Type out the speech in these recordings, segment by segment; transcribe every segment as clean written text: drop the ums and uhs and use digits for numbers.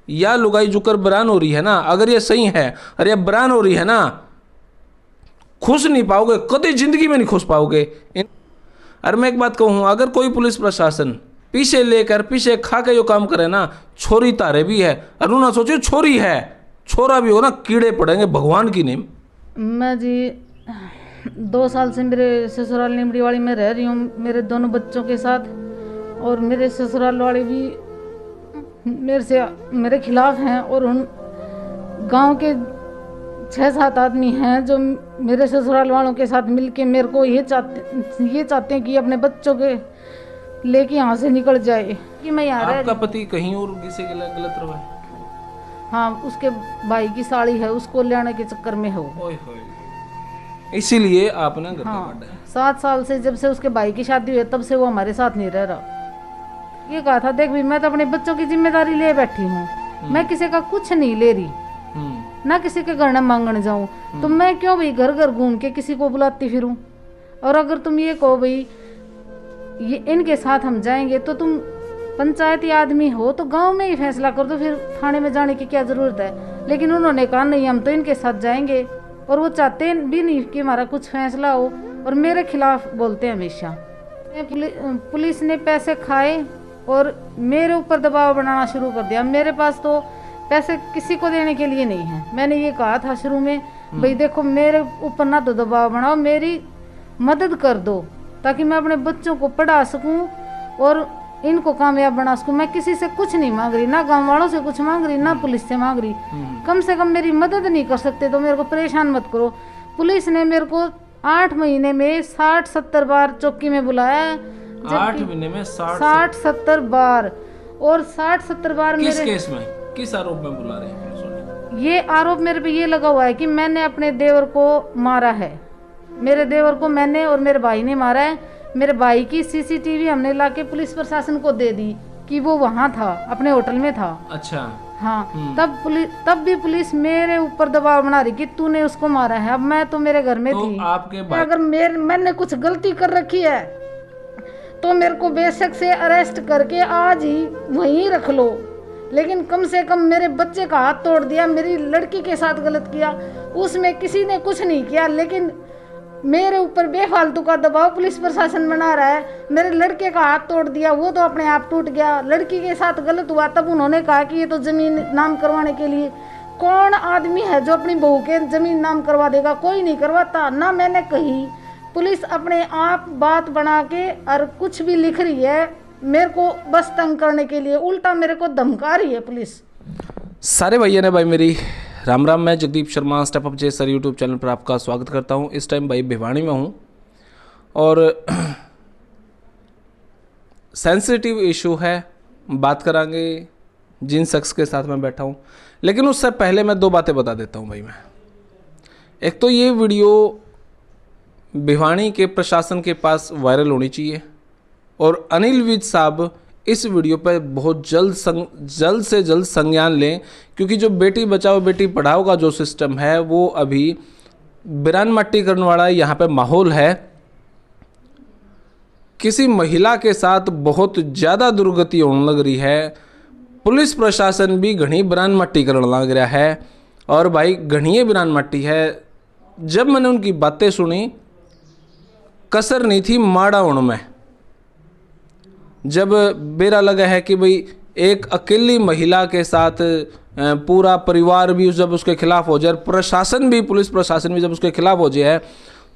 या लुगाई जुकर बरान हो रही है ना, अगर ये सही है और ये बरान हो रही है ना, खुश नहीं पाओगे, कभी जिंदगी में नहीं खुश पाओगे। अरे मैं एक बात कहूँ, अगर कोई पुलिस प्रशासन पीछे लेकर पीछे खा के जो काम करे ना, छोरी तारे भी है, और ना सोचो छोरी है छोरा भी हो ना, कीड़े पड़ेंगे भगवान की नेम। मैं जी 2 साल से मेरे ससुराल निमड़ी वाली में रह रही हूँ मेरे दोनों बच्चों के साथ, और मेरे ससुराल वाले भी मेरे खिलाफ हैं, और उन गांव के 6-7 आदमी हैं जो मेरे ससुराल वालों के साथ मिलके मेरे को ये चाहते हैं कि अपने बच्चों के लेके यहाँ से निकल जाए कि मैं यहाँ रह। आपका पति कहीं और किसी के लिए गलत रहा है? हाँ, उसके भाई की साड़ी है, उसको लेने के चक्कर में है वो, इसीलिए आपने घर हाँ 7 साल से जब से उसके भाई की शादी हुई तब से वो हमारे साथ नहीं रह रहा। ये कहा था देख भी मैं तो अपने बच्चों की जिम्मेदारी ले बैठी हूँ, मैं किसी का कुछ नहीं ले रही, ना किसी के घर न मांगने जाऊं, तो मैं क्यों भाई घर घर घूम के किसी को बुलाती फिरूं। और अगर तुम ये कहो भाई ये इनके साथ हम जाएंगे, तो तुम पंचायती आदमी हो तो गांव में ही फैसला कर दो, फिर थाने में जाने की क्या जरूरत है। लेकिन उन्होंने कहा नहीं हम तो इनके साथ जाएंगे, और वो चाहते भी नहीं कि हमारा कुछ फैसला हो, और मेरे खिलाफ बोलते हैं हमेशा। पुलिस ने पैसे खाए और मेरे ऊपर दबाव बनाना शुरू कर दिया। मेरे पास तो पैसे किसी को देने के लिए नहीं है। मैंने ये कहा था शुरू में, भाई देखो मेरे ऊपर ना तो दबाव बनाओ, मेरी मदद कर दो ताकि मैं अपने बच्चों को पढ़ा सकूं और इनको कामयाब बना सकूं। मैं किसी से कुछ नहीं मांग रही, ना गांव वालों से कुछ मांग रही, ना पुलिस से मांग रही। कम से कम मेरी मदद नहीं कर सकते तो मेरे को परेशान मत करो। पुलिस ने मेरे को 8 महीने में 60-70 बार चौकी में बुलाया है। 8 महीने में 60-70 बार, और 60-70 बार किस केस में, किस आरोप में बुला रहे हैं? ये आरोप मेरे पे ये लगा हुआ है कि मैंने अपने देवर को मारा है। मेरे देवर को मैंने और मेरे भाई ने मारा है। मेरे भाई की सीसीटीवी हमने लाके पुलिस प्रशासन को दे दी कि वो वहाँ था, अपने होटल में था। अच्छा। हाँ, तब भी पुलिस मेरे ऊपर दबाव बना रही कि तूने उसको मारा है। अब मैं तो मेरे घर में तो थी। आपके अगर मैंने कुछ गलती कर रखी है तो मेरे को बेशक से अरेस्ट करके आज ही वहीं रख लो, लेकिन कम से कम मेरे बच्चे का हाथ तोड़ दिया, मेरी लड़की के साथ गलत किया, उसमें किसी ने कुछ नहीं किया, लेकिन मेरे ऊपर बेफालतू का दबाव पुलिस प्रशासन बना रहा है। मेरे लड़के का हाथ तोड़ दिया, वो तो अपने आप टूट गया। लड़की के साथ गलत हुआ तब उन्होंने कहा कि ये तो जमीन नाम करवाने के लिए। कौन आदमी है जो अपनी बहू के जमीन नाम करवा देगा? कोई नहीं करवाता। ना मैंने कही, पुलिस अपने आप बात बना के और कुछ भी लिख रही है मेरे को बस तंग करने के लिए, उल्टा मेरे को धमका रही है पुलिस। सारे भैया ने भाई मेरी राम राम। मैं जगदीप शर्मा स्टेप अप जे सर यूट्यूब चैनल पर आपका स्वागत करता हूं। इस टाइम भाई भिवानी में हूं और सेंसिटिव इशू है, बात करांगे जिन शख्स के साथ मैं बैठा हूं। लेकिन उससे पहले मैं 2 बातें बता देता हूं भाई। मैं एक तो ये वीडियो भिवानी के प्रशासन के पास वायरल होनी चाहिए, और अनिल विज साहब इस वीडियो पर बहुत जल्द से जल्द संज्ञान लें, क्योंकि जो बेटी बचाओ बेटी पढ़ाओ का जो सिस्टम है वो अभी बिरान मट्टी करने वाला यहाँ पे माहौल है। किसी महिला के साथ बहुत ज़्यादा दुर्गति होने लग रही है। पुलिस प्रशासन भी घनी बिरान मट्टी करने लग रहा है, और भाई घनी बिरान मट्टी है। जब मैंने उनकी बातें सुनी, कसर नहीं थी माड़ा होने में। जब बेरा लगा है कि भाई एक अकेली महिला के साथ पूरा परिवार भी जब उसके खिलाफ हो जाए, प्रशासन भी, पुलिस प्रशासन भी जब उसके खिलाफ हो जाए,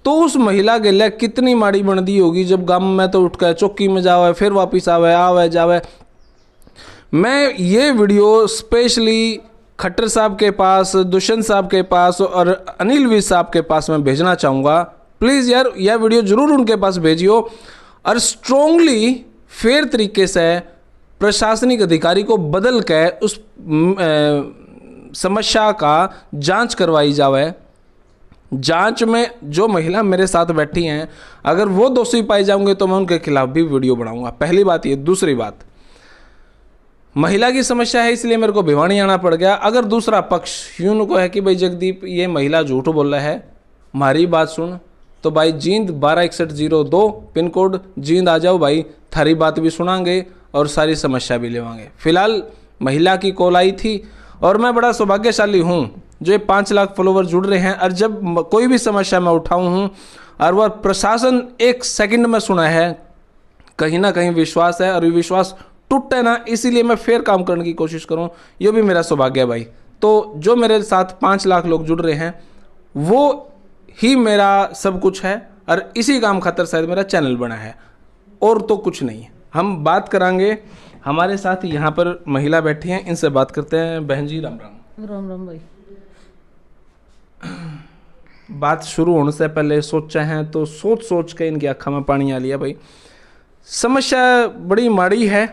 तो उस महिला के लिए कितनी माड़ी बनती होगी। जब गांव में तो उठ कर चौकी में जावे, फिर वापिस आवे जावे। मैं ये वीडियो स्पेशली खट्टर साहब के पास, दुष्यंत साहब के पास और अनिल विज साहब के पास मैं भेजना चाहूँगा। प्लीज़ यार यह वीडियो ज़रूर उनके पास भेजियो, और स्ट्रोंगली फेयर तरीके से प्रशासनिक अधिकारी को बदल के उस समस्या का जांच करवाई जावे। जांच में जो महिला मेरे साथ बैठी हैं, अगर वो दोषी पाए जाएंगे तो मैं उनके खिलाफ भी वीडियो बनाऊंगा। पहली बात ये। दूसरी बात, महिला की समस्या है इसलिए मेरे को भिवानी आना पड़ गया। अगर दूसरा पक्ष यूं को है कि भाई जगदीप ये महिला झूठ बोल रहा है, हमारी बात सुन, तो भाई जींद 126102 पिन कोड जींद आ जाओ भाई, थारी बात भी सुनांगे और सारी समस्या भी लेवांगे। फिलहाल महिला की कॉल आई थी और मैं बड़ा सौभाग्यशाली हूँ जो 5 लाख फॉलोवर जुड़ रहे हैं। और जब कोई भी समस्या मैं उठाऊँ हूँ और वह प्रशासन 1 सेकंड में सुना है, कहीं ना कहीं विश्वास है और ये विश्वास टूटे ना, इसीलिए मैं फिर काम करने की कोशिश करूँ, ये भी मेरा सौभाग्य है भाई। तो जो मेरे साथ 5 लाख लोग जुड़ रहे हैं वो ही मेरा सब कुछ है और इसी काम खातर शायद मेरा चैनल बना है, और तो कुछ नहीं है। हम बात करांगे, हमारे साथ यहाँ पर महिला बैठी हैं, इनसे बात करते हैं। बहन जी राम राम। राम राम भाई। बात शुरू होने से पहले सोचा है तो सोच सोच के इनकी आँखों में पानी आ लिया भाई। समस्या बड़ी माड़ी है।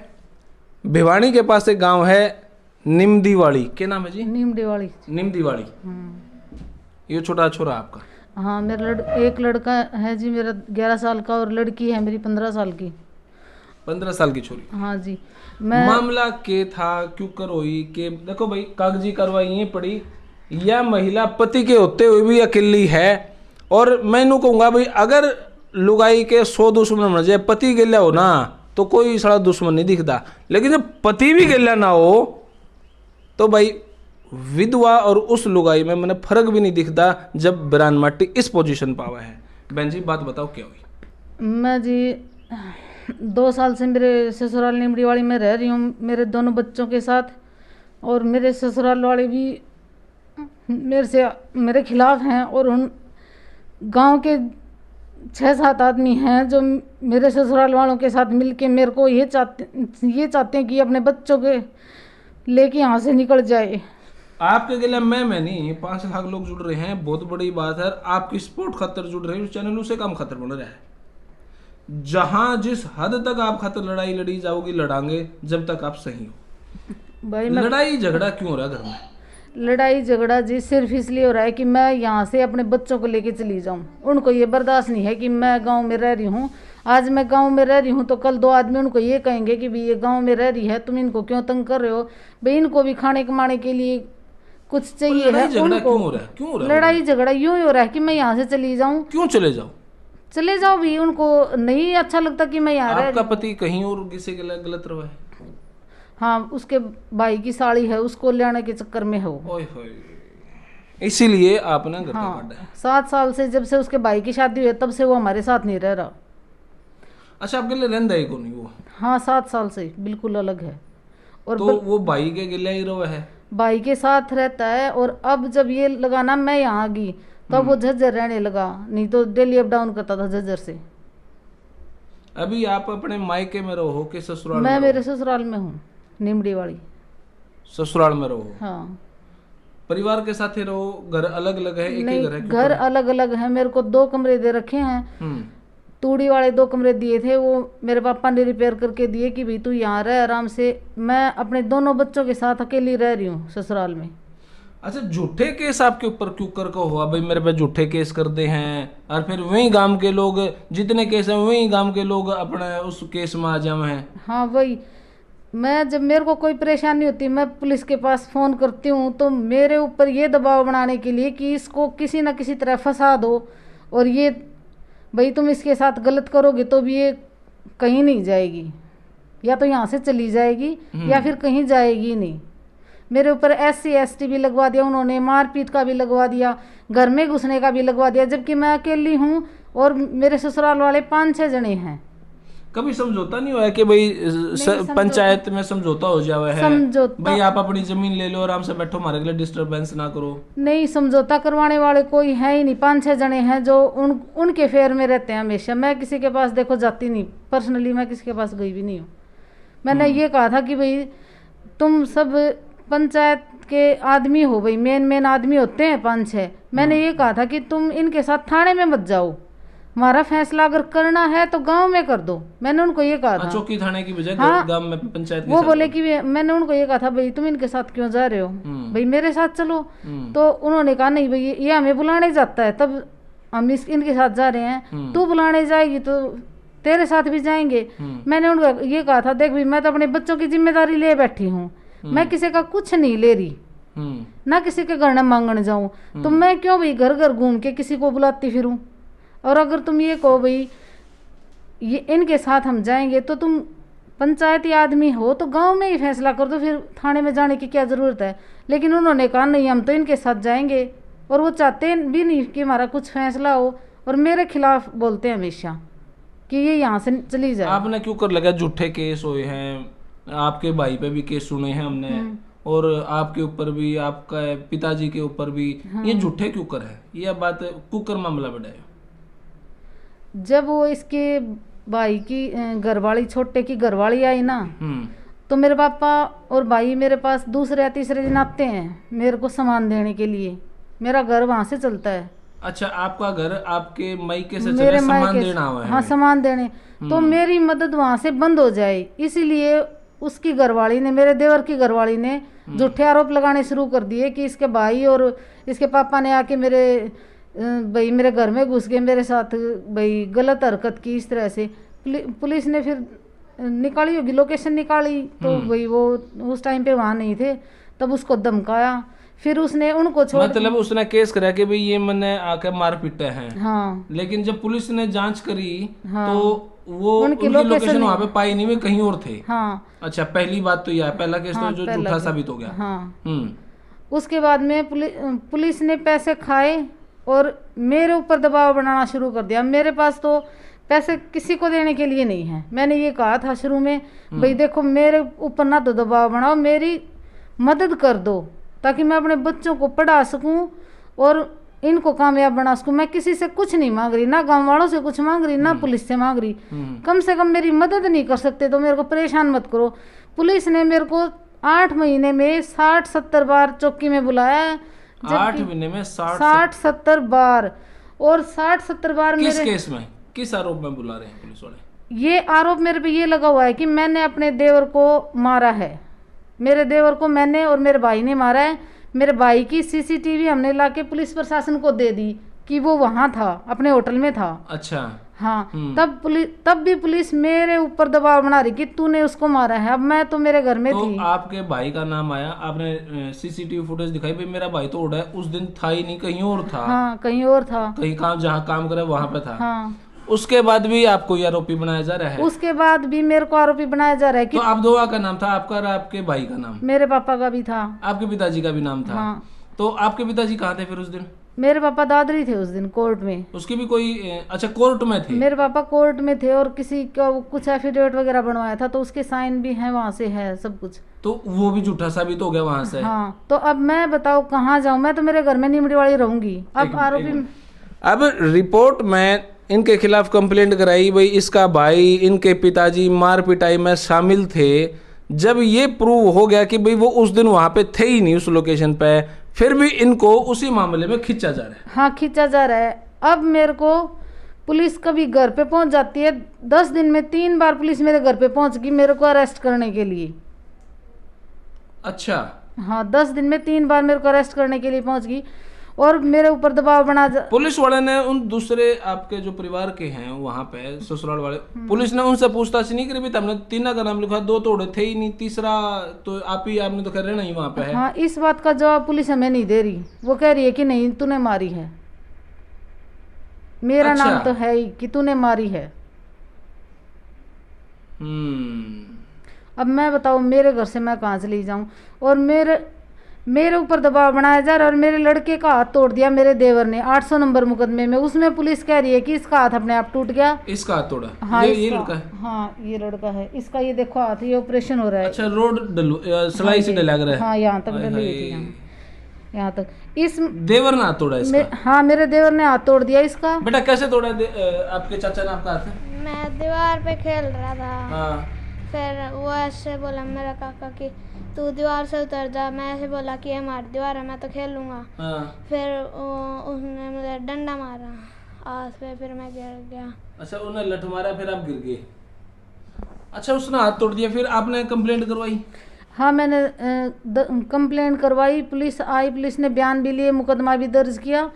भिवानी के पास एक गांव है निमदीवाड़ी, क्या नाम है जी? निमदीवाड़ी। निमदीवाड़ी। ये छोटा छोरा आपका? हाँ, मेरा एक लड़का है जी मेरा 11 साल का, और लड़की है मेरी 15 साल की। 15 साल की छोरी? हाँ जी। मामला के था क्यों कर हुई के, देखो भाई कागजी कार्रवाई यही पड़ी, यह महिला पति के होते हुए भी अकेली है। और मैं इन्हों कहूँगा भाई, अगर लुगाई के 100 दुश्मन बन जाए, पति गिला हो ना तो कोई सारा दुश्मन नहीं दिखता, लेकिन जब पति भी गिला ना हो तो भाई विधवा और उस लुगाई में मैंने फर्क भी नहीं दिखता जब बिरान माटी इस पोजीशन पावा है। बहन जी बात बताओ क्या हुई? मैं जी 2 साल से मेरे ससुराल निमदीवाड़ी में रह रही हूँ मेरे दोनों बच्चों के साथ, और मेरे ससुराल वाले भी मेरे खिलाफ हैं, और उन गांव के 6-7 आदमी हैं जो मेरे ससुराल वालों के साथ मिलके मेरे को ये चाहते हैं कि अपने बच्चों के लेके यहाँ से निकल जाए। आपके गिला मैं नहीं, 5 लाख लोग जुड़ रहे हैं, बहुत बड़ी बात है। आपकी सपोर्ट खातर जुड़ रहे हैं, चैनल उसे काम खातर बन रहा है। जहां जिस हद तक आप खातर लड़ाई लड़ी जाओगी, लड़ांगे जब तक आप सही हो भाई। लड़ाई झगड़ा क्यों हो रहा है घर में? लड़ाई झगड़ा जी सिर्फ इसलिए हो रहा है कि मैं यहाँ से अपने बच्चों को लेके चली जाऊँ। उनको ये बर्दाश्त नहीं है कि मैं गांव में रह रही हूँ। आज मैं गांव में रह रही हूँ तो कल 2 आदमी उनको ये कहेंगे कि भाई ये गांव में रह रही है, तुम इनको क्यों तंग कर रहे हो भाई। इनको भी खाने कमाने के लिए कुछ चाहिए है उनको। लड़ाई झगड़ा यूं ही हो रहा है कि मैं यहाँ से चली जाऊँ। क्यों चले जाओ? चले जाओ भी, उनको नहीं अच्छा लगता कि मैं यहाँ रह। आपका पति कहीं और किसी के गलत रहा है? हाँ, उसके भाई की साड़ी है, उसको लेने के चक्कर में है वो, इसीलिए आपने घर हाँ, काटा है। 7 साल से जब से उसके भाई की शादी हुई है तब से वो हमारे साथ नहीं रह रहा। अच्छा, आपके लिए रहता है कौन वो? हाँ, 7 साल से बिल्कुल अलग है। और तो वो भाई के गिले ही रहा है? भाई के साथ रहता है। और अब जब ये लगाना मैं यहाँ आ गई तब वो झज्जर रहने लगा, नहीं तो डेली अप डाउन करता था झज्जर से। अभी आप अपने मायके में रहो कि ससुराल? मैं मेरे ससुराल में हूँ, निमदीवाड़ी। ससुराल में रहो? हाँ। परिवार के साथ ही रहो? घर अलग अलग है? एक ही घर है? घर अलग अलग है। मेरे को 2 कमरे दे रखे हैं। तूड़ी वाले 2 कमरे दिए थे, वो मेरे पापा ने रिपेयर करके दिए कि भाई तू यहाँ रह आराम से। मैं अपने दोनों बच्चों के साथ अकेली रह रही हूँ ससुराल में। अच्छा, झूठे केस आपके ऊपर क्यों कर को हुआ भाई? मेरे पे झूठे केस कर दे हैं और फिर वही गांव के लोग, जितने केस हैं वही गांव के लोग अपने उस केस में आ जाए हैं। हाँ वही, मैं जब मेरे को कोई परेशानी होती है मैं पुलिस के पास फ़ोन करती हूँ तो मेरे ऊपर ये दबाव बनाने के लिए कि इसको किसी न किसी तरह फंसा दो, और ये भाई तुम इसके साथ गलत करोगे तो भी ये कहीं नहीं जाएगी, या तो यहाँ से चली जाएगी या फिर कहीं जाएगी नहीं। मेरे ऊपर SC ST भी लगवा दिया उन्होंने, मारपीट का भी लगवा दिया, घर में घुसने का भी लगवा दिया, जबकि मैं अकेली हूँ और मेरे ससुराल वाले 5-6 जने हैं। कभी समझौता नहीं हुआ है कि भाई पंचायत में समझौता हो जावे है? भाई आप अपनी जमीन ले लो, आराम से बैठो, हमारे लिए डिस्टरबेंस ना करो। नहीं, समझौता करवाने वाले कोई है ही नहीं। 5-6 जने हैं जो उनके फेयर में रहते हैं हमेशा। मैं किसी के पास देखो जाती नहीं, पर्सनली मैं किसी के पास गई भी नहीं हूँ। मैंने ये कहा था कि भाई तुम सब पंचायत के आदमी हो, भाई मेन आदमी होते हैं 5-6। मैंने ये कहा था कि तुम इनके साथ थाने में मत जाओ, हमारा फैसला अगर करना है तो गांव में कर दो। मैंने उनको ये कहा था, चौकी थाने की बजाय गांव में पंचायत के वो साथ। बोले कि मैंने उनको ये कहा था भाई तुम इनके साथ क्यों जा रहे हो, भाई मेरे साथ चलो। तो उन्होंने कहा नहीं भाई ये हमें बुलाने जाता है तब हम इनके साथ जा रहे हैं, तू बुलाने जाएगी तो तेरे साथ भी जाएंगे। मैंने उनको ये कहा था देख भाई मैं तो अपने बच्चों की जिम्मेदारी ले बैठी हूँ, मैं किसी का कुछ नहीं ले रही, ना किसी के घर न मांगने जाऊं, तो मैं क्यों भाई घर घर घूम के किसी को बुलाती फिरूं। और अगर तुम ये कहो भाई ये इनके साथ हम जाएंगे तो तुम पंचायती आदमी हो तो गांव में ही फैसला कर दो, फिर थाने में जाने की क्या ज़रूरत है। लेकिन उन्होंने कहा नहीं, हम तो इनके साथ जाएंगे, और वो चाहते भी नहीं कि हमारा कुछ फैसला हो, और मेरे खिलाफ बोलते हैं हमेशा कि ये यहाँ से चली जाए। आपने क्यों कर लगा? झूठे केस हुए हैं, आपके भाई पे भी केस सुने हैं हमने, और आपके ऊपर भी, आपका पिताजी के ऊपर भी। ये झूठे क्यों कर है? ये बात कुकर मामला बढ़ाया। जब वो इसके भाई की घरवाली, छोटे की घरवाली आई ना, तो मेरे पापा और भाई मेरे पास दूसरे या तीसरे दिन आते हैं मेरे को सामान देने के लिए। मेरा घर वहां से चलता है। अच्छा, आपका घर आपके मायके से मेरे सामान देना हुआ है? हाँ, सामान देने। तो मेरी मदद वहां से बंद हो जाए, इसीलिए उसकी घरवाली ने, मेरे देवर की घरवाली ने झूठे आरोप लगाने शुरू कर दिए कि इसके भाई और इसके पापा ने आके भाई मेरे घर में घुस गए, मेरे साथ भाई गलत हरकत की इस तरह से। पुलिस ने फिर निकाली होगी, लोकेशन निकाली, तो भाई वो उस टाइम पे वहाँ नहीं थे, तब उसको धमकाया। फिर उसने उनको छोड़, मतलब उसने केस करा कि भाई ये मैंने आके मार पीटे हैं। हाँ। लेकिन जब पुलिस ने जांच करी, हाँ, तो वो उनकी लोकेशन वहाँ पे पाई नहीं, वे कहीं और थे। हाँ। अच्छा, पहली बात तो यह, पहला केस तो जो झूठा साबित हो गया। हाँ। उसके बाद में पुलिस ने पैसे खाए और मेरे ऊपर दबाव बनाना शुरू कर दिया। मेरे पास तो पैसे किसी को देने के लिए नहीं है। मैंने ये कहा था शुरू में, भाई देखो मेरे ऊपर ना तो दबाव बनाओ, मेरी मदद कर दो ताकि मैं अपने बच्चों को पढ़ा सकूं और इनको कामयाब बना सकूं। मैं किसी से कुछ नहीं मांग रही, ना गांव वालों से कुछ मांग रही, ना पुलिस से मांग रही। कम से कम मेरी मदद नहीं कर सकते तो मेरे को परेशान मत करो। पुलिस ने मेरे को 8 महीने में 60-70 बार चौकी में बुलाया है। 8 महीने में 60-70 बार, और 60-70 बार किस मेरे केस में, किस आरोप में बुला रहे हैं पुलिस वाले? ये आरोप मेरे पे ये लगा हुआ है कि मैंने अपने देवर को मारा है। मेरे देवर को मैंने और मेरे भाई ने मारा है। मेरे भाई की सीसीटीवी हमने लाके पुलिस प्रशासन को दे दी कि वो वहां था, अपने होटल में था। अच्छा। हाँ। तब भी पुलिस मेरे ऊपर दबाव बना रही कि तूने उसको मारा है। अब मैं तो मेरे घर में थी। आपके भाई का नाम आया, आपने सीसीटीवी फुटेज दिखाई, भाई मेरा भाई तो उड़ा है, उस दिन था ही नहीं, कहीं और था। हाँ, कहीं और था, कहीं काम, जहाँ काम करे वहां पे था। हाँ। उसके बाद भी आपको ये आरोपी बनाया जा रहा है? उसके बाद भी मेरे को आरोपी बनाया जा रहा है कि तो आप दोनों का नाम था, आपका और आपके भाई का नाम? मेरे पापा का भी था, आपके पिताजी का भी नाम था। हाँ। तो आपके पिताजी कहाँ थे फिर उस दिन? मेरे पापा दादरी थे उस दिन कोर्ट में। उसकी भी कोई, अच्छा, कोर्ट में थे? मेरे पापा कोर्ट में थे और किसी का कुछ एफिडेविट वगैरह बनवाया था, तो उसके साइन भी हैं, वहां से है सब कुछ। तो वो भी झूठा साबित हो गया वहां से? हाँ। तो अब मैं बताओ कहाँ जाऊँ? मैं तो मेरे घर में निमड़ी वाली रहूंगी। अब आरोपी, अब रिपोर्ट में इनके खिलाफ कंप्लेंट कराई, भाई इसका भाई, इनके पिताजी मार पिटाई में शामिल थे। जब ये प्रूव हो गया कि भाई वो उस दिन वहां पे थे ही नहीं उस लोकेशन पे, फिर भी इनको उसी मामले में खींचा जा रहा है। हाँ, खींचा जा रहा है। अब मेरे को पुलिस कभी घर पे पहुंच जाती है, 10 दिन में 3 बार पुलिस मेरे घर पे पहुंच गई मेरे को अरेस्ट करने के लिए। अच्छा। हाँ, 10 दिन में 3 बार मेरे को अरेस्ट करने के लिए पहुंच गई और मेरे ऊपर दबाव बना। पुलिस वाले ने उन दूसरे आपके जो परिवार के हैं वहां पे ससुराल वाले, पुलिस ने उनसे पूछताछ नहीं करी? हमने 3 का नाम लिखा, 2 तोड़े थे ही नहीं, तीसरा तो आपने तो कह रहे नहीं वहां पे है। हाँ, इस बात का जवाब पुलिस हमें नहीं दे रही। वो कह रही है कि नहीं, तूने मारी है। मेरा अच्छा। नाम तो है ही कि तूने मारी है। अब मैं बताऊं मेरे घर से मैं कहाँ चली जाऊं? और मेरे ऊपर दबाव बनाया जा रहा है और मेरे लड़के का हाथ तोड़ दिया मेरे देवर ने 800 नंबर मुकदमे में। उसमें पुलिस कह रही है कि इसका हाथ अपने आप टूट गया। इसका हाथ तोड़ा? हाँ, ये लड़का है? हाँ, ये लड़का है। इसका ये देखो हाथ, ये ऑपरेशन हो रहा है। अच्छा, रोड सलाई से डला रहा है? हाँ, यहाँ तक डली हुई थी, यहाँ तक। इस देवर ने हाथ तोड़ा इसका? हाँ, मेरे देवर ने हाथ तोड़ दिया इसका। बेटा कैसे तोड़ा आपके चाचा ने आपका हाथ? मैं दीवार पे खेल रहा था। हाँ। फिर वो ऐसे बोला मेरा काका कि तू दीवार से उतर जा। मैं ऐसे बोला कि हमारी दीवार है, मैं तो खेल लूँगा। हाँ। फिर उसने मुझे डंडा मारा हाथ पे, फिर मैं गिर गया। अच्छा, उन्हें लठ मारा, फिर आप गिर गए। अच्छा, उसने हाथ तोड़ दिया, फिर आपने कंप्लेंट करवाई? हाँ, मैंने कंप्लेंट करवाई। पुलिस आई, पुलिस ने बयान भी लिए, मुकदमा भी दर्ज किया,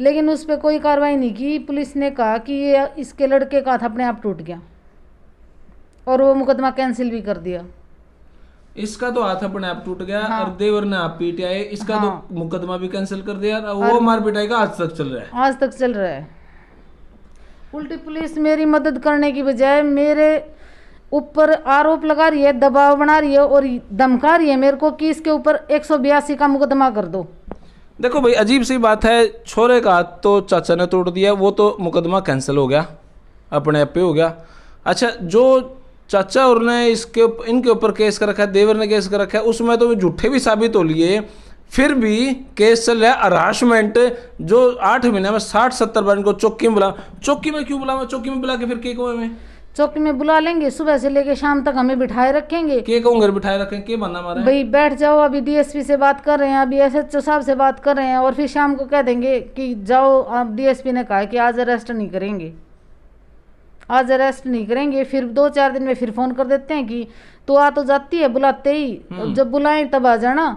लेकिन उस पर कोई कार्रवाई नहीं की। पुलिस ने कहा कि ये इसके लड़के का हाथ अपने आप टूट गया और वो मुकदमा कैंसिल भी कर दिया। इसका तो हाथ अपने आप टूट गया। हाँ। और देवर ने आप पीटे, इसका हाँ। तो मुकदमा भी कैंसिल कर दिया। वो मार पिटाई का आज तक चल रहा है? आज तक चल रहा है। उल्टी पुलिस मेरी मदद करने की बजाय मेरे ऊपर आरोप लगा रही है, दबाव बना रही है और धमका रही है मेरे को कि इसके ऊपर 182 का मुकदमा कर दो। देखो भाई, अजीब सी बात है, छोरे का हाथ तो चाचा ने तोड़ दिया, वो तो मुकदमा कैंसिल हो गया, अपने आप पे हो गया। अच्छा, जो चाचा और ने इनके ऊपर केस कर रखा है, देवर ने केस कर रखा है, उसमें तो झूठे भी साबित हो लिए, फिर भी केस चल रहा है हरासमेंट, जो 8 महीने में 60-70 बार इनको चौकी में बुला। चौकी में क्यों बुलावा? चौकी में बुला के फिर के में चौकी में बुला लेंगे, सुबह से लेके शाम तक हमें बिठाए रखेंगे। के कहूँ घर बिठाए रखें, के बना हमारा भाई बैठ जाओ, अभी डीएसपी से बात कर रहे हैं, अभी एसएचओ साहब से बात कर रहे हैं, और फिर शाम को कह देंगे कि जाओ, आप डीएसपी ने कहा है कि आज अरेस्ट नहीं करेंगे, आज अरेस्ट नहीं करेंगे। फिर 2-4 दिन में फिर फोन कर देते हैं कि तो आ तो जाती है बुलाते ही, जब बुलाएं तब आ जाना।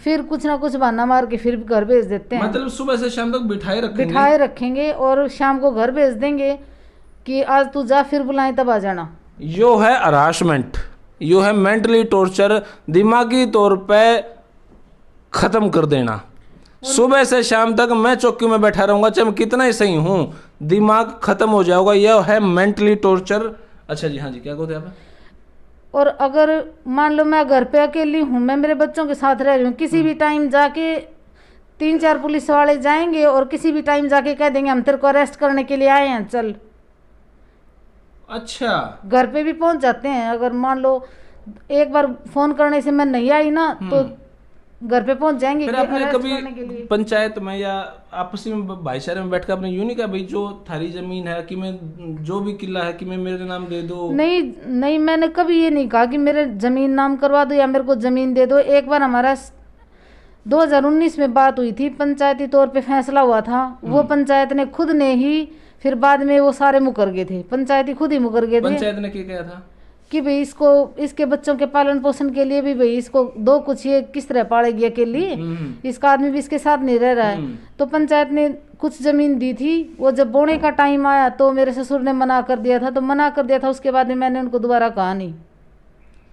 फिर कुछ ना कुछ बहाना मार के फिर घर भेज देते हैं। मतलब सुबह से शाम तक बिठाए रखेंगे और शाम को घर भेज देंगे कि आज तू जा, फिर बुलाएं तब आ जाना। यो है हरासमेंट, यो है मेंटली टॉर्चर, दिमागी तौर पे खत्म कर देना। सुबह से शाम तक मैं चौकी में बैठा रहूंगा, चाहे मैं कितना ही सही हूँ, दिमाग खत्म हो जाएगा। यह है मेंटली टॉर्चर। अच्छा जी, हाँ जी, क्या कहते हैं आप? और अगर मान लो मैं घर पे अकेली हूँ, मैं मेरे बच्चों के साथ रह रही हूँ, किसी भी टाइम जाके 3-4 पुलिस वाले जाएंगे और किसी भी टाइम जाके कह देंगे हम तेरे को अरेस्ट करने के लिए आए हैं, चल। अच्छा, घर पे भी पहुंच जाते हैं। अगर मान लो एक बार फोन करने से मैं नहीं आई ना, तो घर पे पहुंच जाएंगे। फिर आपने कभी पंचायत में या आपसी में भाईचारे में बैठकर आपने यूं नहीं कहा भाई जो थारी जमीन है कि मैं जो भी किला है कि मैं मेरे नाम दे दो? नहीं, मैंने कभी ये नहीं कहा कि मेरे जमीन नाम करवा दो या मेरे को जमीन दे दो। एक बार हमारा 2019 में बात हुई थी, पंचायती तौर पे फैसला हुआ था, वो पंचायत ने खुद ने ही, फिर बाद में वो सारे मुकर गए थे, पंचायती खुद ही मुकर गए थे। पंचायत ने क्या कहा था कि भाई इसको, इसके बच्चों के पालन पोषण के लिए भी भाई इसको दो कुछ, ये किस तरह पालेगी अकेली, इसका आदमी भी इसके साथ नहीं रह रहा है। तो पंचायत ने कुछ जमीन दी थी, वो जब बोने का टाइम आया तो मेरे ससुर ने मना कर दिया था, उसके बाद में मैंने उनको दोबारा कहा नहीं।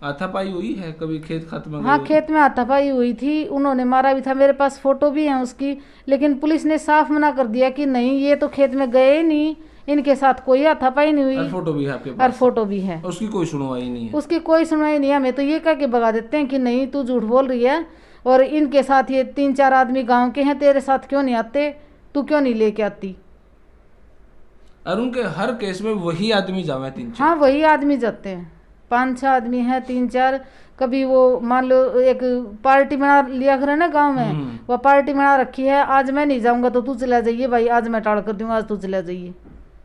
हाथापाई हुई है कभी खेत खात में? हाँ, खेत में हाथापाई हुई थी, उन्होंने मारा भी था, मेरे पास फोटो भी है उसकी, लेकिन पुलिस ने साफ मना कर दिया कि नहीं, ये तो खेत में गए नहीं, इनके साथ कोई हाथापाई नहीं हुई। और फोटो भी है आपके पास? और फोटो भी है। उसकी कोई सुनवाई नहीं है? उसकी कोई सुनवाई नहीं है। हमें तो ये कह के भगा देते हैं कि नहीं तू झूठ बोल रही है, और इनके साथ ये 3-4 आदमी गांव के हैं, तेरे साथ क्यों नहीं आते, तू क्यों नहीं लेके आती? और उनके हर केस में वही आदमी जावे 3-4? हाँ, वही आदमी जाते हैं, 5-6 आदमी हैं, 3-4। कभी वो मान लो एक पार्टी बना लिया करे ना गांव में, वो पार्टी बना रखी है, आज मैं नहीं जाऊंगा तो तू चला जाइए भाई, आज मैं टाल कर दूंगा, आज तू चला जाइए,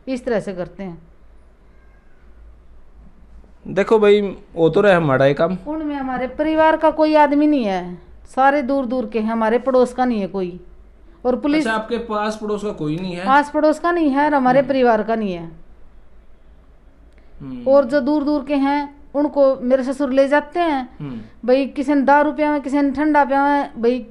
इस तरह से करते हैं। देखो भाई, वो तो रहे हमारा काम, उनमें हमारे परिवार का कोई आदमी नहीं है, सारे दूर दूर के हैं, हमारे पड़ोस का नहीं है कोई। और पुलिस, अच्छा, आपके पास पड़ोस का कोई नहीं है? पास पड़ोस का नहीं है और हमारे परिवार का नहीं है। और जो दूर दूर के हैं उनको मेरे ससुर ले जाते हैं भाई, किसी ने दारू पिया है, किसी ने ठंडा पिया है, भाई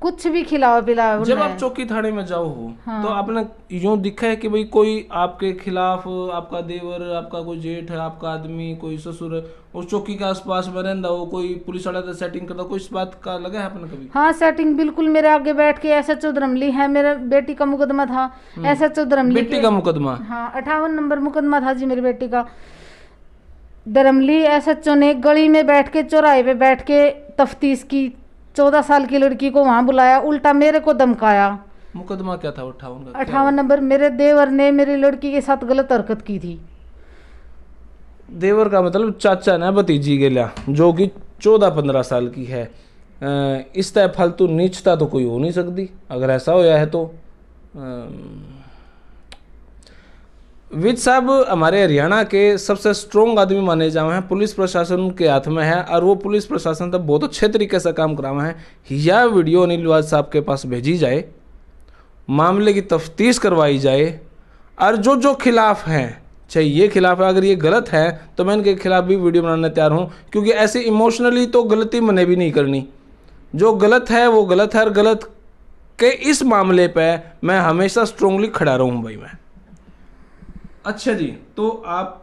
कुछ भी खिलावा पिलावा। जब आप चौकी थाने में जाओ हो, हाँ। तो आपने यूं दिखा है कि भाई कोई आपके खिलाफ, आपका देवर, आपका कोई जेठ है, आपका आदमी, कोई ससुर उस चौकी के आसपास में रहता हो, कोई पुलिस वाला तो सेटिंग करता, कोई इस बात का लगा है आपने कभी? हाँ, सेटिंग बिल्कुल मेरे आगे बैठ के। एसएचओ धर्मली है, मेरे बेटी का मुकदमा था, एसएचओ धर्मली बेटी का मुकदमा? हाँ, 58 नंबर मुकदमा था जी मेरी बेटी का। धर्मली एसएचओ ने गली में बैठ के, चौराहे पे बैठ के तफ्तीश की, 14 साल की लड़की को वहां बुलाया, उल्टा मेरे को धमकाया। मुकदमा क्या था? 58 नंबर। मेरे देवर ने मेरी लड़की के साथ गलत हरकत की थी। देवर का मतलब चाचा ना भतीजी के लिया, जो कि 14-15 साल की है। इस तरह फालतू नीचता तो कोई हो नहीं सकती। अगर ऐसा होया है तो विज साहब हमारे हरियाणा के सबसे स्ट्रोंग आदमी माने जावे हैं, पुलिस प्रशासन के हाथ में है, और वो पुलिस प्रशासन तो बहुत अच्छे तरीके से काम करावा है। यह वीडियो अनिल विज साहब के पास भेजी जाए, मामले की तफ्तीश करवाई जाए, और जो जो खिलाफ हैं, चाहे ये खिलाफ है, अगर ये गलत है तो मैं इनके खिलाफ भी वीडियो बनाने तैयार हूँ, क्योंकि ऐसे इमोशनली तो गलती मैंने भी नहीं करनी। जो गलत है वो गलत है, और गलत के इस मामले पे मैं हमेशा स्ट्रोंगली खड़ा रहूँ भाई मैं। अच्छा जी, तो आप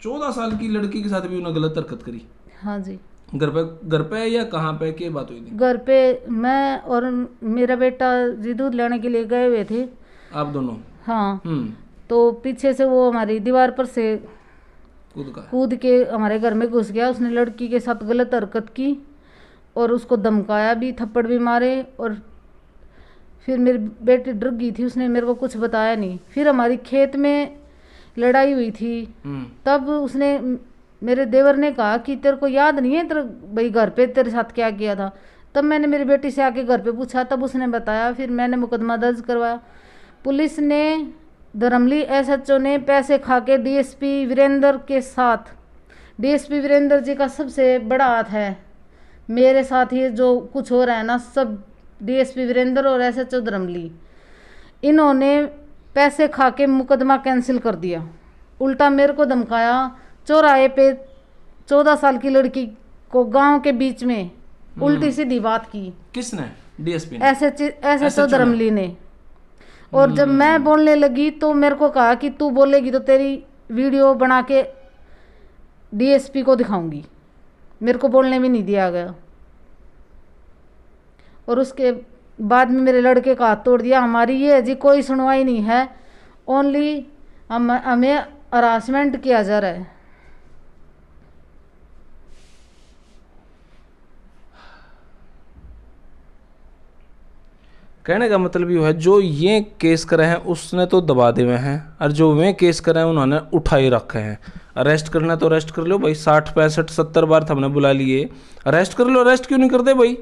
14 साल की लड़की के साथ भी उन्होंने गलत हरकत करी? हाँ जी। घर पे या कहाँ पे क्या बात हुई थी? घर पे मैं और मेरा बेटा जी दूध लेने के लिए गए हुए थे। आप दोनों? हाँ। तो पीछे से वो हमारी दीवार पर से कूद के हमारे घर में घुस गया। उसने लड़की के साथ गलत हरकत की और उसको धमकाया भी, थप्पड़ भी मारे। और फिर मेरी बेटी डर गई थी, उसने मेरे को कुछ बताया नहीं। फिर हमारी खेत में लड़ाई हुई थी, तब उसने मेरे देवर ने कहा कि तेरे को याद नहीं है तेरे भाई घर पे तेरे साथ क्या किया था। तब मैंने मेरी बेटी से आके घर पे पूछा, तब उसने बताया। फिर मैंने मुकदमा दर्ज करवाया। पुलिस ने, धर्मली SHO ने पैसे खा के DSP वीरेंद्र के साथ, DSP वीरेंद्र जी का सबसे बड़ा हाथ है मेरे साथ। ये जो कुछ हो रहा है ना, सब DSP वीरेंद्र और SHO धर्मली, इन्होंने पैसे खा के मुकदमा कैंसिल कर दिया। उल्टा मेरे को धमकाया। चौराहे पे 14 साल की लड़की को गांव के बीच में उल्टी सीधी बात की। किसने? DSP ने? SHO धर्मली ने। और जब मैं बोलने लगी तो मेरे को कहा कि तू बोलेगी तो तेरी वीडियो बना के DSP को दिखाऊंगी। मेरे को बोलने भी नहीं दिया गया। और उसके बाद में मेरे लड़के का हाथ तोड़ दिया। हमारी ये जी कोई सुनवाई नहीं है, ओनली हमें हरासमेंट किया जा रहा है। कहने का मतलब ये है, जो ये केस करे हैं उसने तो दबा दे हुए हैं, और जो वे केस करे हैं उन्होंने उठाई रखे हैं। अरेस्ट करना तो अरेस्ट कर लो भाई, 60 65 70 बार तो हमने बुला लिए, अरेस्ट कर लो। अरेस्ट क्यों नहीं करते भाई?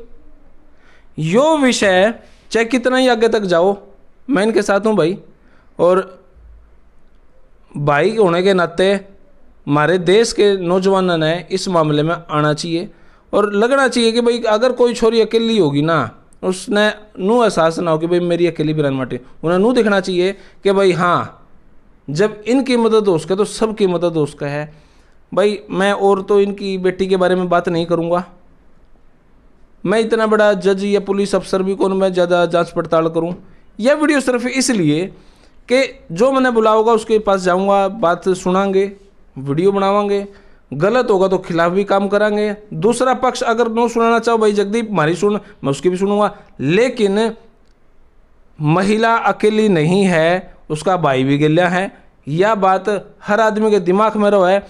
यो विषय चाहे कितना ही आगे तक जाओ, मैं इनके साथ हूँ भाई। और भाई होने के नाते हमारे देश के नौजवानों ने इस मामले में आना चाहिए और लगना चाहिए कि भाई अगर कोई छोरी अकेली होगी ना, उसने नू एहसास ना हो कि भाई मेरी अकेली बिरान माटी, उन्हें नू दिखना चाहिए कि भाई हाँ, जब इनकी मदद हो सके तो सबकी मदद हो सके है भाई। मैं और तो इनकी बेटी के बारे में बात नहीं करूँगा, मैं इतना बड़ा जज या पुलिस अफसर भी कौन मैं ज़्यादा जांच पड़ताल करूँ। यह वीडियो सिर्फ इसलिए कि जो मैंने बुला होगा उसके पास जाऊँगा, बात सुनाएंगे, वीडियो बनावांगे, गलत होगा तो खिलाफ भी काम करांगे। दूसरा पक्ष अगर नो सुनाना चाहो भाई जगदीप हमारी सुन, मैं उसकी भी सुनूंगा। लेकिन महिला अकेली नहीं है, उसका भाई भी गिल्ला है। यह बात हर आदमी के दिमाग में रहो है,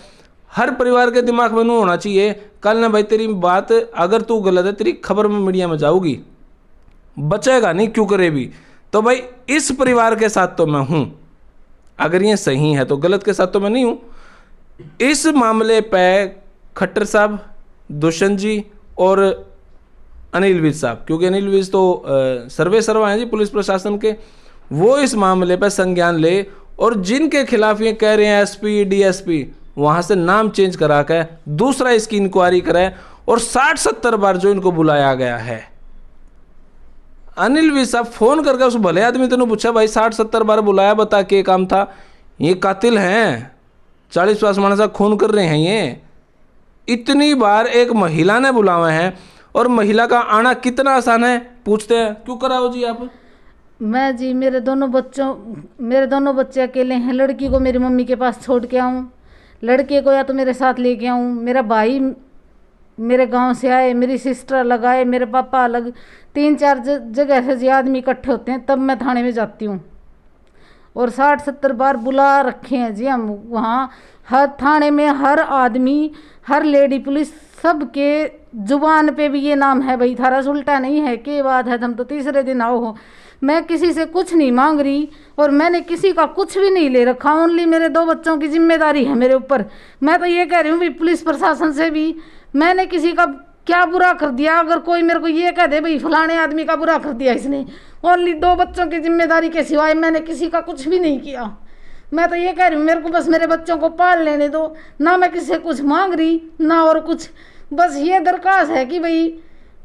हर परिवार के दिमाग में नहीं होना चाहिए। कल ना भाई तेरी बात अगर तू गलत है, तेरी खबर में मीडिया में जाऊगी, बचेगा नहीं क्यों करे भी। तो भाई इस परिवार के साथ तो मैं हूँ, अगर ये सही है तो, गलत के साथ तो मैं नहीं हूँ। इस मामले पे खट्टर साहब, दुष्यंत जी और अनिल विज साहब, क्योंकि अनिल विज तो सर्वे सर्वा हैं जी पुलिस प्रशासन के, वो इस मामले पर संज्ञान ले और जिनके खिलाफ ये कह रहे हैं SP DSP, वहाँ से नाम चेंज करा कर दूसरा इसकी इंक्वायरी करे। और 60-70 बार जो इनको बुलाया गया है, अनिल विज साहब फोन करके उस भले आदमी तेने पूछा भाई 60-70 बार बुलाया, बता के काम था, ये कातिल हैं, 40-50 मानसा खून कर रहे हैं ये। इतनी बार एक महिला ने बुलावे हैं, और महिला का आना कितना आसान है पूछते हैं, क्यों कराओ जी आप? मैं जी मेरे दोनों बच्चे अकेले हैं। लड़की को मेरी मम्मी के पास छोड़ के आऊँ, लड़के को या तो मेरे साथ लेके आऊँ। मेरा भाई मेरे गांव से आए, मेरी सिस्टर अलग आए, मेरे पापा अलग, 3-4 जगह से जी आदमी इकट्ठे होते हैं, तब मैं थाने में जाती हूँ। और 60-70 बार बुला रखे हैं जी हम वहाँ। हर थाने में हर आदमी, हर लेडी पुलिस, सबके जुबान पे भी ये नाम है भाई, थारा उल्टा नहीं है कि बात है, हम तो तीसरे दिन आओ हो। मैं किसी से कुछ नहीं मांग रही और मैंने किसी का कुछ भी नहीं ले रखा, ओनली मेरे 2 बच्चों की जिम्मेदारी है मेरे ऊपर। मैं तो ये कह रही हूँ भी पुलिस प्रशासन से भी, मैंने किसी का क्या बुरा कर दिया? अगर कोई मेरे को ये कह दे भाई फलाने आदमी का बुरा कर दिया इसने, ओनली 2 बच्चों की जिम्मेदारी के सिवाय मैंने किसी का कुछ भी नहीं किया। मैं तो ये कह रही हूँ मेरे को बस मेरे बच्चों को पाल लेने दो, ना मैं किसी से कुछ मांग रही ना और कुछ। बस ये दरख्वास्त है कि भाई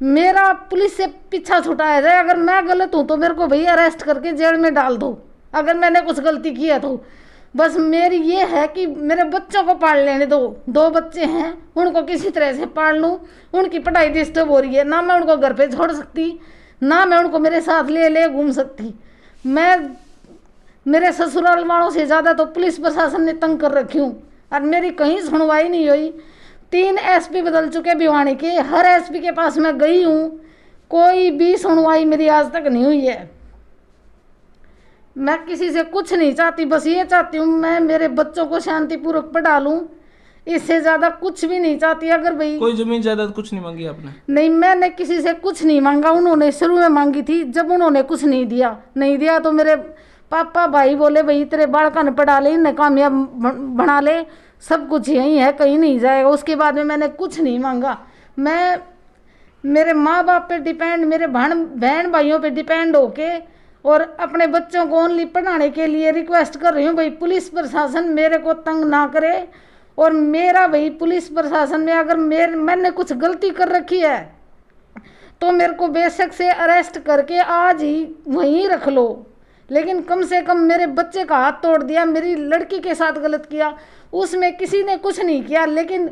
मेरा पुलिस से पीछा छुटाया जाए। अगर मैं गलत हूँ तो मेरे को भाई अरेस्ट करके जेल में डाल दो, अगर मैंने कुछ गलती की है तो। बस मेरी ये है कि मेरे बच्चों को पाल लेने दो। 2 बच्चे हैं, उनको किसी तरह से पाल लूँ। उनकी पढ़ाई डिस्टर्ब हो रही है, ना मैं उनको घर पे छोड़ सकती, ना मैं उनको मेरे साथ ले घूम सकती। मैं मेरे ससुराल वालों से ज़्यादा तो पुलिस प्रशासन ने तंग कर रखी हूँ, और मेरी कहीं सुनवाई नहीं हुई। 3 SP बदल चुके भिवानी के, हर SP के पास मैं गई हूँ, कोई भी सुनवाई मेरी आज तक नहीं हुई है। मैं किसी से कुछ नहीं चाहती, बस ये चाहती हूँ मैं मेरे बच्चों को शांतिपूर्वक पढ़ा लूँ, इससे ज्यादा कुछ भी नहीं चाहती। अगर भाई कोई जमीन जायदाद कुछ नहीं मांगी आपने? नहीं, मैंने किसी से कुछ नहीं मांगा। उन्होंने शुरू में मांगी थी, जब उन्होंने कुछ नहीं दिया तो मेरे पापा भाई बोले भाई तेरे बालका ने पढ़ा ले, इन्हें कामयाब बना ले, सब कुछ यही है, कहीं नहीं जाएगा। उसके बाद में मैंने कुछ नहीं मांगा। मैं मेरे माँ बाप पे डिपेंड, मेरे बहन भाइयों पे डिपेंड होके और अपने बच्चों को ओनली पढ़ाने के लिए रिक्वेस्ट कर रही हूँ भाई पुलिस प्रशासन मेरे को तंग ना करे। और मेरा भाई पुलिस प्रशासन में अगर मैंने कुछ गलती कर रखी है तो मेरे को बेशक से अरेस्ट करके आज ही वहीं रख लो, लेकिन कम से कम मेरे बच्चे का हाथ तोड़ दिया, मेरी लड़की के साथ गलत किया, उसमें किसी ने कुछ नहीं किया, लेकिन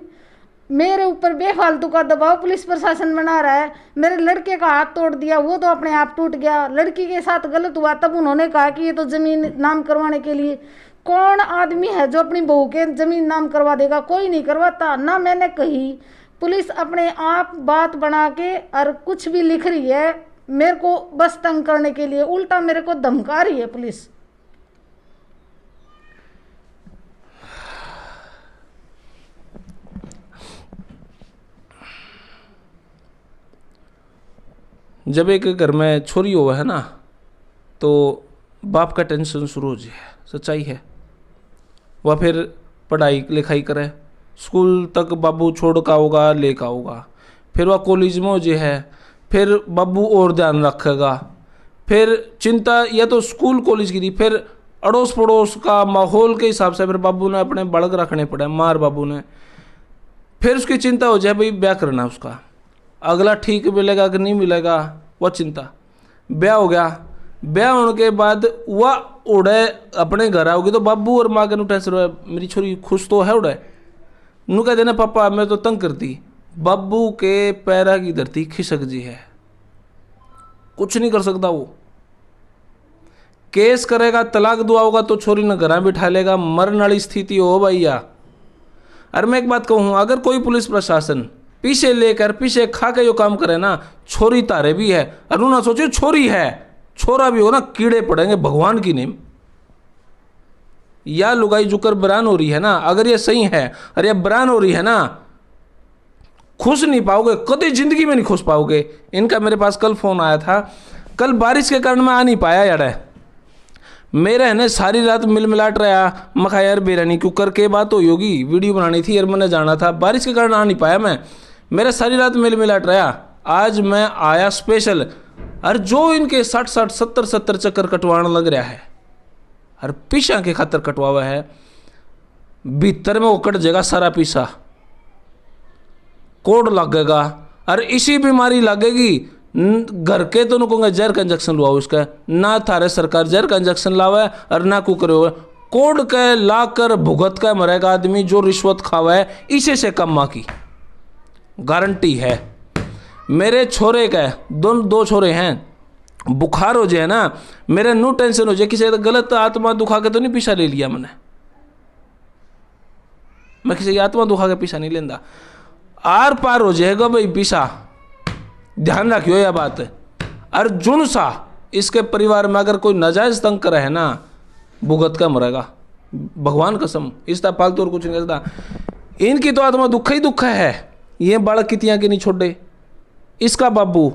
मेरे ऊपर बेफालतू का दबाव पुलिस प्रशासन बना रहा है। मेरे लड़के का हाथ तोड़ दिया, वो तो अपने आप टूट गया। लड़की के साथ गलत हुआ, तब उन्होंने कहा कि ये तो जमीन नाम करवाने के लिए। कौन आदमी है जो अपनी बहू के जमीन नाम करवा देगा? कोई नहीं करवाता। ना मैंने कही, पुलिस अपने आप बात बना के और कुछ भी लिख रही है मेरे को बस तंग करने के लिए, उल्टा मेरे को धमका रही है पुलिस। जब एक घर में छोरी हुआ है ना तो बाप का टेंशन शुरू हो जाए, सच्चाई है। वह फिर पढ़ाई लिखाई करे, स्कूल तक बाबू छोड़ का होगा, ले का होगा, फिर वह कॉलेज में जो है, फिर बाबू और ध्यान रखेगा, फिर चिंता या तो स्कूल कॉलेज की थी, फिर अड़ोस पड़ोस का माहौल के हिसाब से फिर बाबू ने अपने बालक रखने पड़े, मार बाबू ने। फिर उसकी चिंता हो जाए भाई ब्याह करना उसका, अगला ठीक मिलेगा कि नहीं मिलेगा, वह चिंता। ब्याह हो गया, ब्याह होने के बाद वह उड़े अपने घर आओगे तो बाबू और माँ के टेंशन हो, मेरी छोरी खुश तो है उड़े, नू कह देना पापा मैं तो तंग करती। बाबू के पैरा की धरती खिसक जी है, कुछ नहीं कर सकता वो। केस करेगा, तलाक दुआ होगा तो छोरी ने घर बिठा लेगा, मरने वाली स्थिति हो भैया। अरे मैं एक बात कहूँ, अगर कोई पुलिस प्रशासन पीछे लेकर पीछे खा के जो काम करे ना, छोरी तारे भी है, और ना सोचो छोरी है छोरा भी हो ना, कीड़े पड़ेंगे भगवान की नेम। या लुगाई जुकर बरान हो रही है ना, अगर ये सही है और ये बरान हो रही है ना, खुश नहीं पाओगे, कभी जिंदगी में नहीं खुश पाओगे। इनका मेरे पास कल फोन आया था, कल बारिश के कारण मैं आ नहीं पाया यार, मेरे है ना सारी रात मिलमिलाट रहा। मखा यार बेरानी क्यों करके बात हो होगी, वीडियो बनानी थी यार, मैंने जाना था, बारिश के कारण आ नहीं पाया मैं, मेरा सारी रात मिलमिलाट रहा। आज मैं आया स्पेशल, और जो इनके 60 70 चक्कर कटवाने लग रहा है, और पीछा के खातर कटवा हुआ है, भीतर में वो कट जाएगा सारा पीछा, कोड लगेगा, और इसी बीमारी लगेगी। घर के तो कहूँगा जहर का इंजेक्शन लुआओ इसका, ना थारे सरकार जहर का इंजेक्शन लावा है और ना को करे हुआ, कोड के लाकर भुगत का मरेगा आदमी जो रिश्वत खावा है, इसे से कम्मा की गारंटी है। मेरे छोरे का दो छोरे हैं, बुखार हो जाए ना मेरे नो टेंशन हो जाए, किसी गलत आत्मा दुखा के तो नहीं पीछा ले लिया मैंने, मैं किसी की आत्मा दुखा के पीछा नहीं लेंदा, आर पार हो जाएगा भाई पीछा, ध्यान रखियो यह बात। अर्जुन सा इसके परिवार में अगर कोई नाजायज तंग करे है ना, भुगत का मरेगा भगवान कसम, इसका फालतू और कुछ नहीं करता। इनकी तो आत्मा दुख ही दुख है, ये बालक कितियाँ के नहीं छोड़े, इसका बाबू,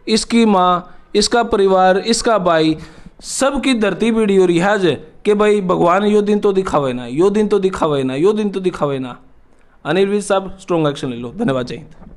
इसकी माँ, इसका परिवार, इसका भाई, सबकी धरती पीड़ी हो रही है आज कि भाई भगवान यो दिन तो दिखावे ना, यो दिन तो दिखावे ना, यो दिन तो दिखावे ना। अनिल विज साहब स्ट्रॉन्ग एक्शन ले लो। धन्यवाद, जय हिंद।